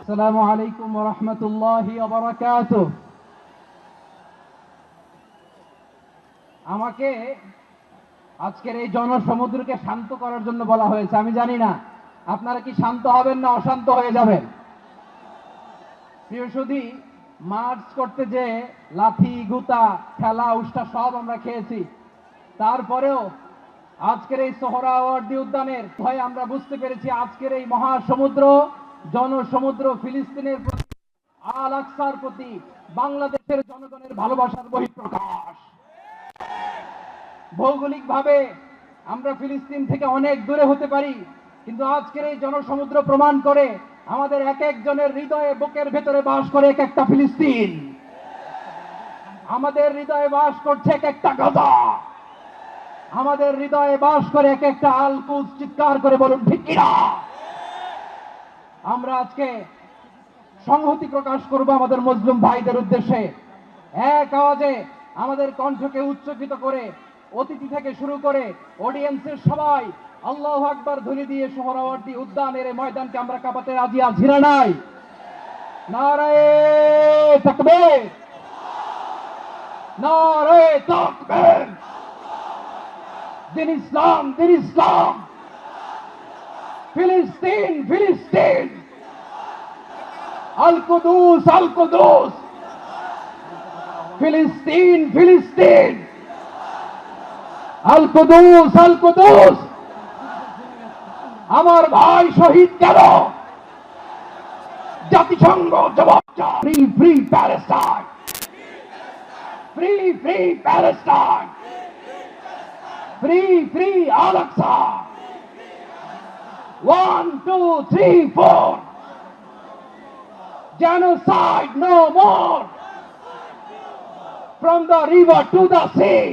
আসসালামু আলাইকুম ওয়া রাহমাতুল্লাহি ওয়া বারাকাতুহু। আমাকে আজকের এই জনসমুদ্রকে শান্ত করার জন্য বলা হয়েছে। আমি জানি না আপনারা কি শান্ত হবেন না অশান্ত হয়ে যাবেন। প্রিয় সুধী, মার্চ করতে যে লাথি গুতা ঠেলা উষ্টা সব আমরা খেয়েছি, তারপরেও আজকের এই সোহরাওয়ার্দী উদ্যানের ভয়ে আমরা বুঝতে পেরেছি আজকের এই মহাসমুদ্র জনসমুদ্র ফিলিস্তিনের প্রতি, আল আকসার প্রতি বাংলাদেশের জনগণের ভালোবাসার বহিঃপ্রকাশ। ভৌগোলিকভাবে আমরা ফিলিস্তিন থেকে অনেক দূরে হতে পারি, কিন্তু আজকের এই জনসমুদ্র প্রমাণ করে আমাদের এক একজনের হৃদয়ে বুকের ভেতরে বাস করে এক একটা ফিলিস্তিন। আমাদের হৃদয়ে বাস করছে এক একটা গাজা। আমাদের হৃদয়ে বাস করে এক একটা আল কুদস। চিৎকার করে বলুন ঠিক কিনা। আমরা আজকে সংহতি প্রকাশ করব আমাদের মুসলিম ভাইদের উদ্দেশ্যে। এক আওয়াজে আমাদের কণ্ঠকে উচ্চকিত করে অতিথি থেকে শুরু করে অডিয়েন্সের সবাই আল্লাহু আকবার ধ্বনি দিয়ে সোহরাওয়ার্দী উদ্যানের এই ময়দানকে আমরা কাঁপাতে রাজি আছি না নাই? নারায়ে তাকবীর, নারায়ে তাকবীর। দিন ইসলাম, দিন ইসলাম। ফিলিস্তিন, ফিলিস্তিন। আল কুদুস, আল কুদুস। ফিলিস্তিন, ফিলিস্তিন। আল কুদুস, আল কুদুস। আমার ভাই শহীদ কেন? জাতিসংঘ জবাব চায়। Free free Palestine, free free Palestine, free free Al Aqsa. 1 2 3 4, genocide no more, from the river to the sea,